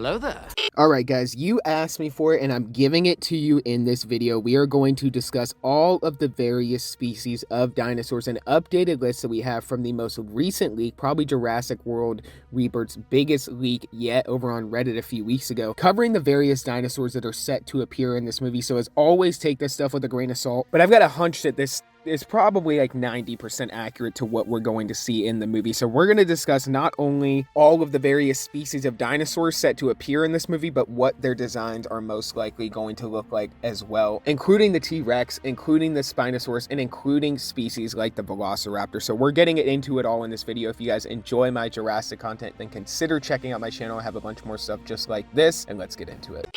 hello there. Alright guys, you asked me for it and I'm giving it to you in this video. We are going to discuss all of the various species of dinosaurs, an updated list that we have from the most recent leak, probably Jurassic World Rebirth's biggest leak yet, over on Reddit a few weeks ago, covering the various dinosaurs that are set to appear in this movie. So as always, take this stuff with a grain of salt, but I've got a hunch that this is probably like 90% accurate to what we're going to see in the movie. So we're going to discuss not only all of the various species of dinosaurs set to appear in this movie, but what their designs are most likely going to look like as well, including the T-Rex, including the Spinosaurus, and including species like the Velociraptor. So we're getting into it all in this video. If you guys enjoy my Jurassic content, then consider checking out my channel. I have a bunch more stuff just like this, and let's get into it.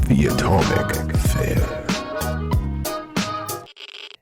The Atomic Fair.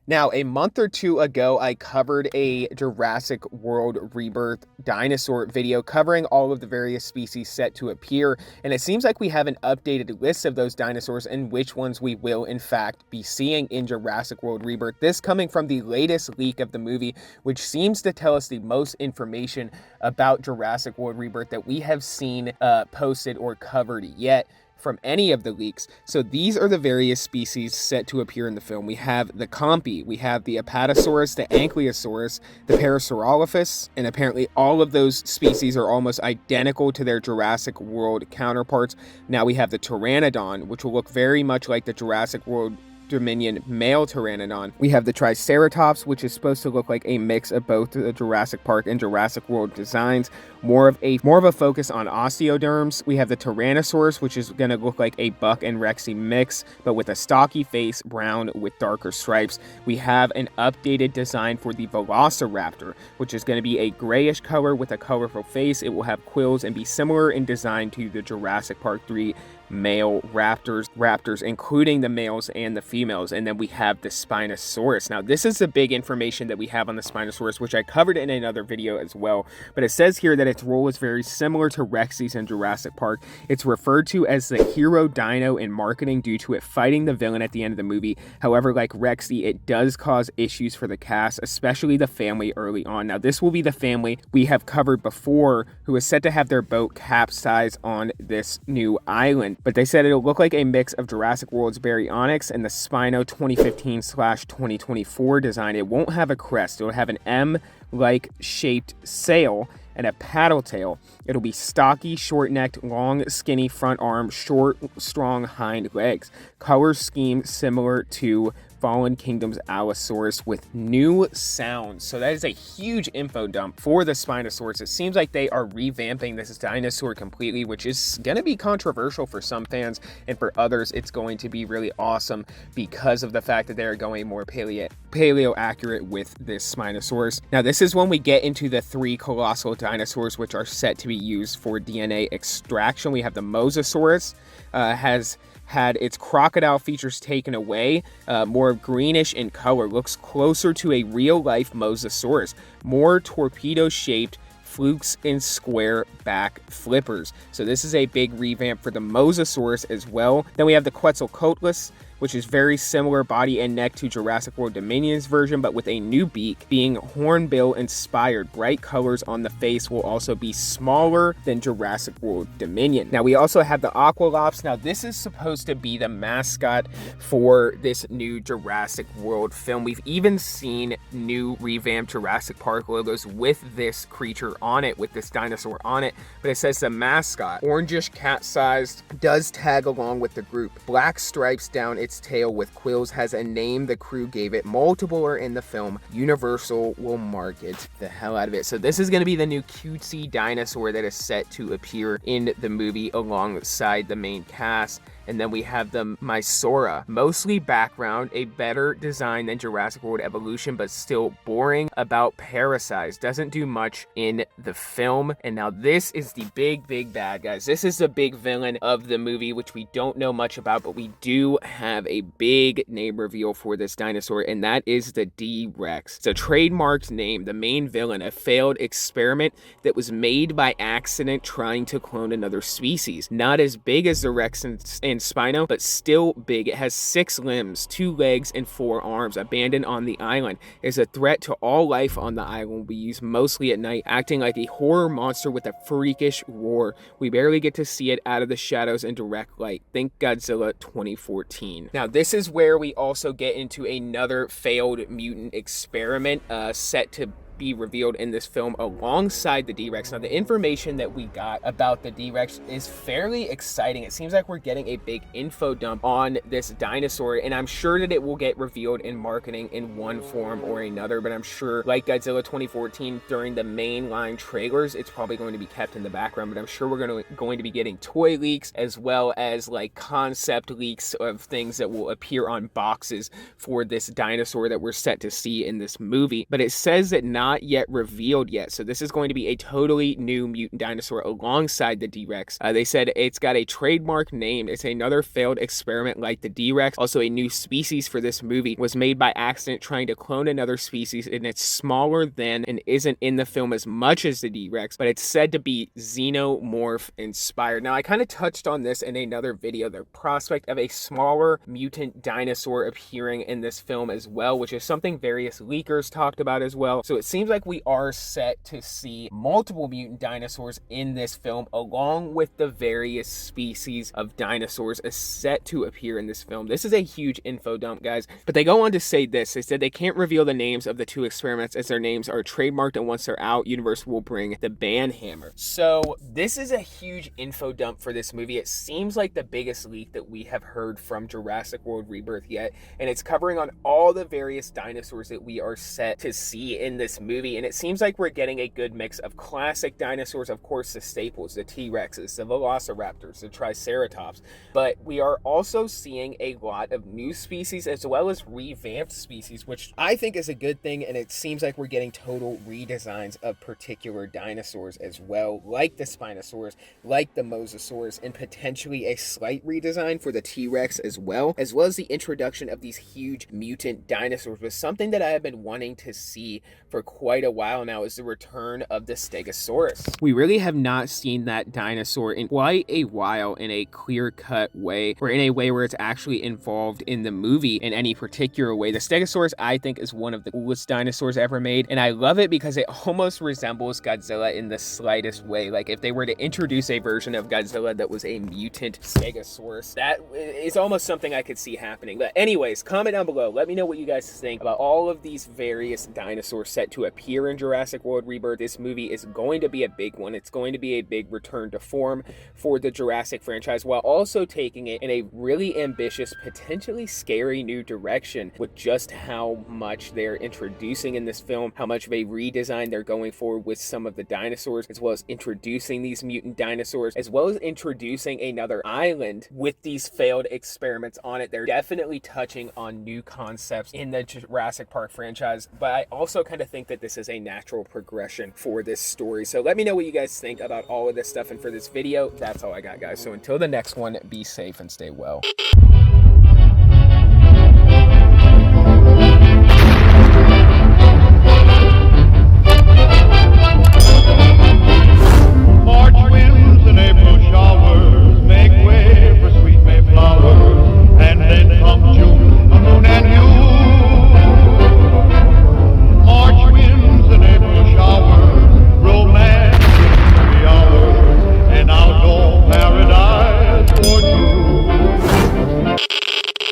Now, a month or two ago, I covered a Jurassic World Rebirth dinosaur video covering all of the various species set to appear, and it seems like we have an updated list of those dinosaurs and which ones we will in fact be seeing in Jurassic World Rebirth. This coming from the latest leak of the movie, which seems to tell us the most information about Jurassic World Rebirth that we have seen posted or covered yet from any of the leaks. So these are the various species set to appear in the film. We have the Compy, we have the Apatosaurus, the Ankylosaurus, the Parasaurolophus, and apparently all of those species are almost identical to their Jurassic World counterparts. Now we have the Pteranodon, which will look very much like the Jurassic World Dominion male Pteranodon. We have the Triceratops, which is supposed to look like a mix of both the Jurassic Park and Jurassic World designs, more of a focus on osteoderms. We have the Tyrannosaurus, which is going to look like a buck and Rexy mix, but with a stocky face, brown with darker stripes. We have an updated design for the Velociraptor, which is going to be a grayish color with a colorful face. It will have quills and be similar in design to the Jurassic Park 3 male raptors, including the males and the females. And then we have the Spinosaurus. Now, this is the big information that we have on the Spinosaurus, which I covered in another video as well. But it says here that its role is very similar to Rexy's in Jurassic Park. It's referred to as the hero dino in marketing due to it fighting the villain at the end of the movie. However, like Rexy, it does cause issues for the cast, especially the family early on. Now, this will be the family we have covered before, who is said to have their boat capsized on this new island. But they said it'll look like a mix of Jurassic World's Baryonyx and the Spino 2015/2024 design. It won't have a crest. It'll have an M-like shaped sail and a paddle tail. It'll be stocky, short-necked, long, skinny front arm, short, strong hind legs. Color scheme similar to Fallen Kingdom's Allosaurus with new sounds. So that is a huge info dump for the Spinosaurus. It seems like they are revamping this dinosaur completely, which is going to be controversial for some fans, and for others it's going to be really awesome because of the fact that they're going more paleo accurate with this Spinosaurus. Now, this is when we get into the three colossal dinosaurs which are set to be used for DNA extraction. We have the Mosasaurus, has had its crocodile features taken away, more greenish in color, looks closer to a real-life Mosasaurus, more torpedo-shaped flukes and square back flippers. So this is a big revamp for the Mosasaurus as well. Then we have the Quetzalcoatlus, which is very similar body and neck to Jurassic World Dominion's version, but with a new beak, being hornbill inspired. Bright colors on the face, will also be smaller than Jurassic World Dominion. Now, we also have the Aqualops. Now, this is supposed to be the mascot for this new Jurassic World film. We've even seen new revamped Jurassic Park logos with this creature on it, with this dinosaur on it, but it says the mascot, orangish cat-sized, does tag along with the group. Black stripes down its tail with quills, has a name the crew gave it. Multiple are in the film. Universal will market the hell out of it. So this is going to be the new cutesy dinosaur that is set to appear in the movie alongside the main cast. And then we have the Mysora, mostly background, a better design than Jurassic World Evolution, but still boring about parasites. Doesn't do much in the film. And now this is the big bad, guys. This is the big villain of the movie, which we don't know much about, but we do have a big name reveal for this dinosaur, and that is the D-Rex. It's a trademarked name, the main villain, a failed experiment that was made by accident trying to clone another species. Not as big as the Rex and Spino, but still big. It has 6 limbs, 2 legs, and 4 arms, abandoned on the island. It is a threat to all life on the island, will be used mostly at night, acting like a horror monster with a freakish roar. We barely get to see it out of the shadows in direct light. Think Godzilla 2014. Now, this is where we also get into another failed mutant experiment set to be revealed in this film alongside the D-Rex. Now, the information that we got about the D-Rex is fairly exciting. It seems like we're getting a big info dump on this dinosaur, and I'm sure that it will get revealed in marketing in one form or another, but I'm sure, like Godzilla 2014, during the mainline trailers, it's probably going to be kept in the background, but I'm sure we're going to be getting toy leaks as well as like concept leaks of things that will appear on boxes for this dinosaur that we're set to see in this movie. But it says that not yet revealed yet, so this is going to be a totally new mutant dinosaur alongside the D-Rex. They said it's got a trademark name. It's another failed experiment like the D-Rex. Also, a new species for this movie was made by accident trying to clone another species, and it's smaller than and isn't in the film as much as the D-Rex, but it's said to be xenomorph inspired. Now, I kind of touched on this in another video, the prospect of a smaller mutant dinosaur appearing in this film as well, which is something various leakers talked about as well. So it seems like we are set to see multiple mutant dinosaurs in this film, along with the various species of dinosaurs is set to appear in this film. This is a huge info dump, guys, but they go on to say this. They said they can't reveal the names of the 2 experiments as their names are trademarked, and once they're out, Universal will bring the band hammer. So this is a huge info dump for this movie. It seems like the biggest leak that we have heard from Jurassic World Rebirth yet, and it's covering on all the various dinosaurs that we are set to see in this movie, and it seems like we're getting a good mix of classic dinosaurs, of course the staples, the T-Rexes, the Velociraptors, the Triceratops, but we are also seeing a lot of new species as well as revamped species, which I think is a good thing, and it seems like we're getting total redesigns of particular dinosaurs as well, like the Spinosaurus, like the Mosasaurus, and potentially a slight redesign for the T-Rex as well as the introduction of these huge mutant dinosaurs. But something that I have been wanting to see for quite a while now is the return of the Stegosaurus. We really have not seen that dinosaur in quite a while in a clear-cut way, or in a way where it's actually involved in the movie in any particular way. The Stegosaurus, I think, is one of the coolest dinosaurs ever made, and I love it because it almost resembles Godzilla in the slightest way. Like, if they were to introduce a version of Godzilla that was a mutant Stegosaurus, that is almost something I could see happening. But anyways, comment down below. Let me know what you guys think about all of these various dinosaurs set to appear in Jurassic World Rebirth. This movie is going to be a big one. It's going to be a big return to form for the Jurassic franchise, while also taking it in a really ambitious, potentially scary new direction with just how much they're introducing in this film, how much of a redesign they're going for with some of the dinosaurs, as well as introducing these mutant dinosaurs, as well as introducing another island with these failed experiments on it. They're definitely touching on new concepts in the Jurassic Park franchise, but I also kind of think that this is a natural progression for this story. So let me know what you guys think about all of this stuff, and for this video, that's all I got, guys. So until the next one, be safe and stay well.